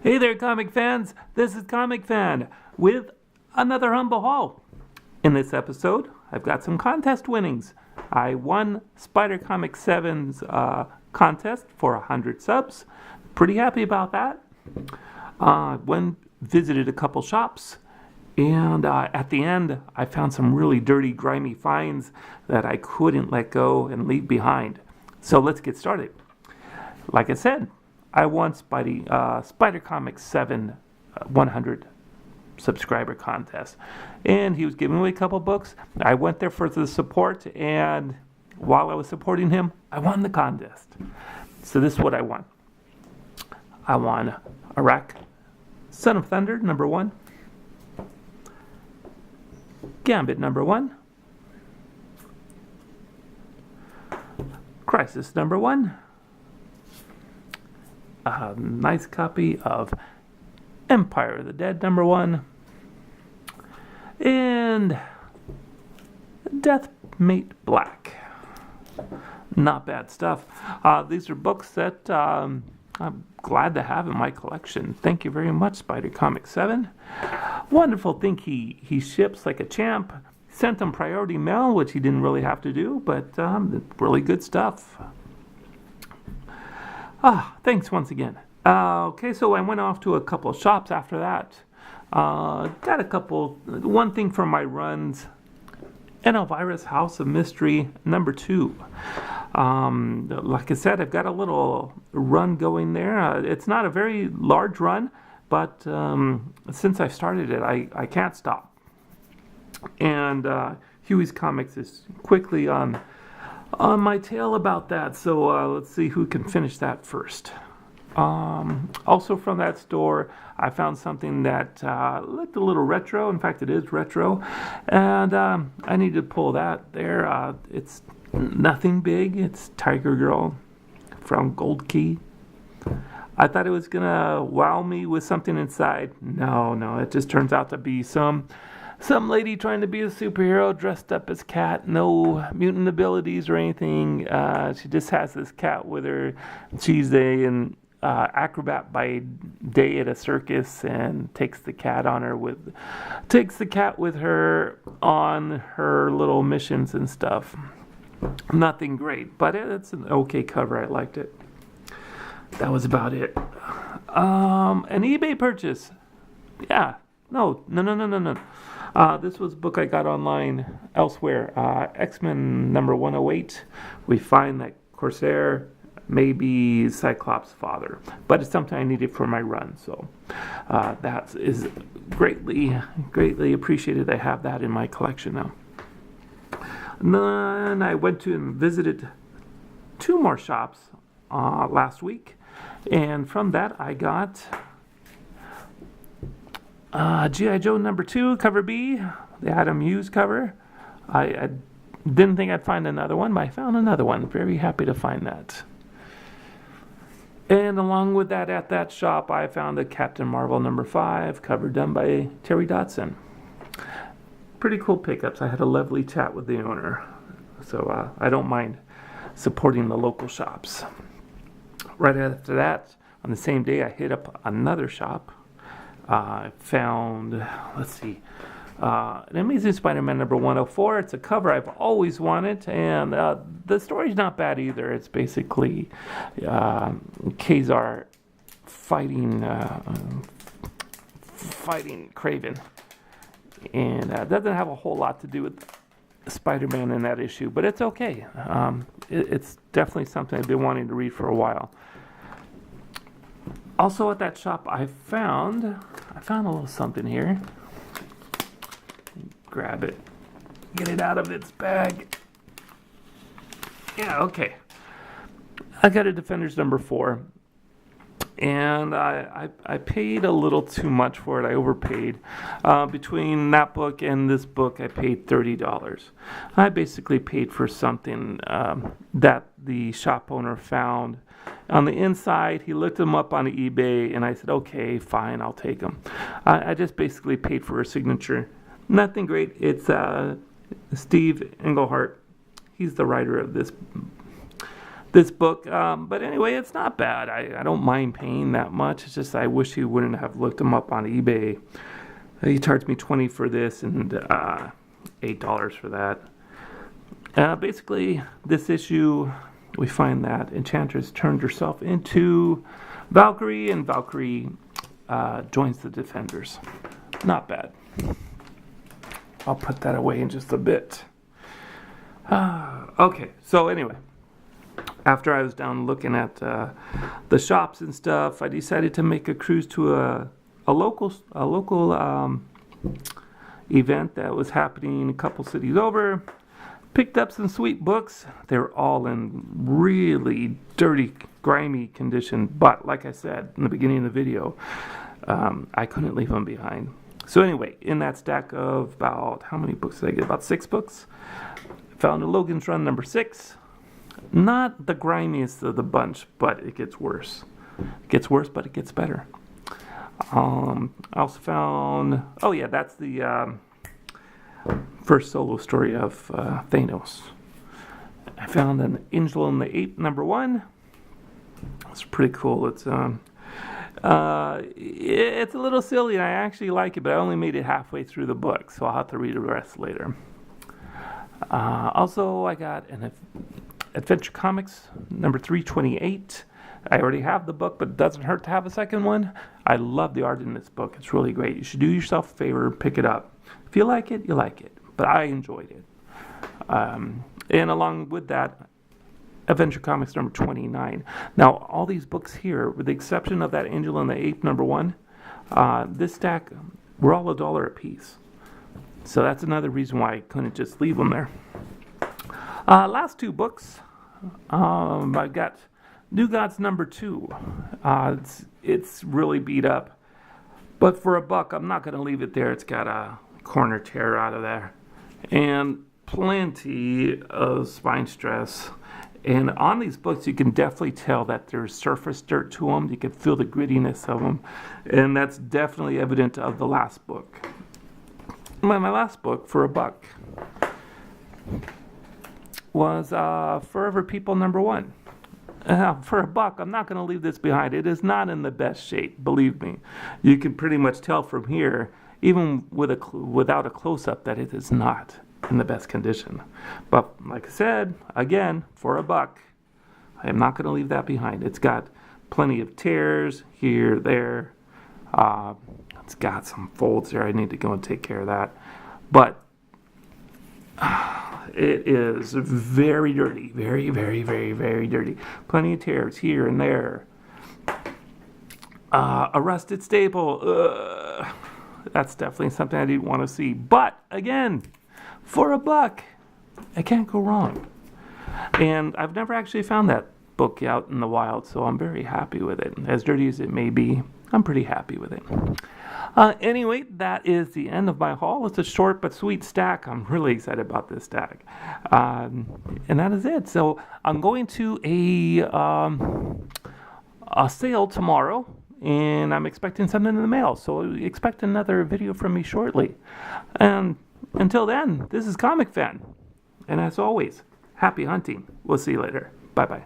Hey there, comic fans. This is Comicfan with another humble haul. In this episode, I've got some contest winnings. I won Spider Comic 7's contest for 100 subs. Pretty happy about that. Visited a couple shops, and at the end, I found some really dirty, grimy finds that I couldn't let go and leave behind. So let's get started. Like I said, I won Spider Comic 7 100 subscriber contest, and he was giving away a couple books. I went there for the support, and while I was supporting him, I won the contest. So this is what I won. I won Iraq, Son of Thunder, number 1. Gambit, number 1. Crisis, number 1. A nice copy of Empire of the Dead, number 1. And Deathmate Black. Not bad stuff. These are books that I'm glad to have in my collection. Thank you very much, Spider Comic 7. Wonderful thing he ships like a champ. Sent him priority mail, which he didn't really have to do, but really good stuff. Thanks once again. Okay, so I went off to a couple of shops after that. Got one thing from my runs. Virus House of Mystery, number 2. Like I said, I've got a little run going there. It's not a very large run, but since I started it, I can't stop. And Huey's Comics is quickly on my tail about that, so let's see who can finish that first. Also from that store, I found something that looked a little retro. In fact, it is retro, and I need to pull that there. It's nothing big. It's Tiger Girl from Gold Key. I thought it was gonna wow me with something inside. No, it just turns out to be some lady trying to be a superhero dressed up as cat. No mutant abilities or anything. She just has this cat with her. She's an acrobat by day at a circus, and takes the cat with her on her little missions and stuff. Nothing great, but it's an okay cover. I liked it. That was about it. An eBay purchase. Yeah. No. This was a book I got online elsewhere. X-Men number 108. We find that Corsair may be Cyclops' father, but it's something I needed for my run. So that is greatly appreciated. I have that in my collection now. And then I went to and visited 2 more shops last week, and from that I got G.I. Joe number 2, cover B, the Adam Hughes cover. I didn't think I'd find another one, but I found another one. Very happy to find that. And along with that, at that shop, I found a Captain Marvel number 5, cover done by Terry Dodson. Pretty cool pickups. I had a lovely chat with the owner, so I don't mind supporting the local shops. Right after that, on the same day, I hit up another shop. I found, an Amazing Spider-Man number 104. It's a cover I've always wanted, and the story's not bad either. It's basically Kazar fighting Kraven, and doesn't have a whole lot to do with Spider-Man in that issue, but it's okay. It's definitely something I've been wanting to read for a while. Also at that shop, I found a little something here. Grab it. Get it out of its bag. Yeah, okay. I got a Defenders number 4. And I paid a little too much for it. I overpaid. Between that book and this book, I paid $30. I basically paid for something that the shop owner found. On the inside, he looked them up on eBay, and I said, okay, fine, I'll take them. I just basically paid for a signature. Nothing great. It's Steve Englehart. He's the writer of this book. But anyway, it's not bad. I don't mind paying that much. It's just I wish he wouldn't have looked them up on eBay. He charged me $20 for this and $8 for that. Basically, this issue, we find that Enchantress turned herself into Valkyrie, and Valkyrie joins the Defenders. Not bad. I'll put that away in just a bit. Okay, so anyway, after I was down looking at the shops and stuff, I decided to make a cruise to a local event that was happening a couple cities over. Picked up some sweet books. They were all in really dirty, grimy condition, but like I said in the beginning of the video, I couldn't leave them behind. So anyway, in that stack of about, how many books did I get? About 6 books. Found a Logan's Run number 6. Not the grimiest of the bunch, but it gets worse. It gets worse, but it gets better. I also found, oh yeah, that's the first solo story of Thanos. I found an Angel in the Ape number 1. It's pretty cool. It's a little silly, and I actually like it, but I only made it halfway through the book, so I'll have to read the rest later. Also, I got an Adventure Comics number 328. I already have the book, but it doesn't hurt to have a second one. I love the art in this book. It's really great. You should do yourself a favor and pick it up. If you like it, you like it. But I enjoyed it. And along with that, Adventure Comics number 29. Now, all these books here, with the exception of that Angel and the Ape number 1, this stack, were all $1 a piece. So that's another reason why I couldn't just leave them there. Last 2 books, I got New Gods number 2. It's really beat up. But for $1, I'm not going to leave it there. It's got a corner tear out of there. And plenty of spine stress. And on these books, you can definitely tell that there's surface dirt to them. You can feel the grittiness of them. And that's definitely evident of the last book. My last book, for $1, was Forever People number 1. For $1, I'm not going to leave this behind. It is not in the best shape, believe me. You can pretty much tell from here, even without a close-up, that it is not in the best condition. But like I said, again, for $1, I am not going to leave that behind. It's got plenty of tears here, there. It's got some folds there. I need to go and take care of that. But it is very dirty. Very, very, very, very dirty. Plenty of tears here and there. A rusted staple. That's definitely something I didn't want to see. But, again, for $1, I can't go wrong. And I've never actually found that book out in the wild, so I'm very happy with it. As dirty as it may be, I'm pretty happy with it. Anyway, that is the end of my haul. It's a short but sweet stack. I'm really excited about this stack. And that is it. So I'm going to a sale tomorrow, and I'm expecting something in the mail. So expect another video from me shortly. And until then, this is Comicfan. And as always, happy hunting. We'll see you later. Bye-bye.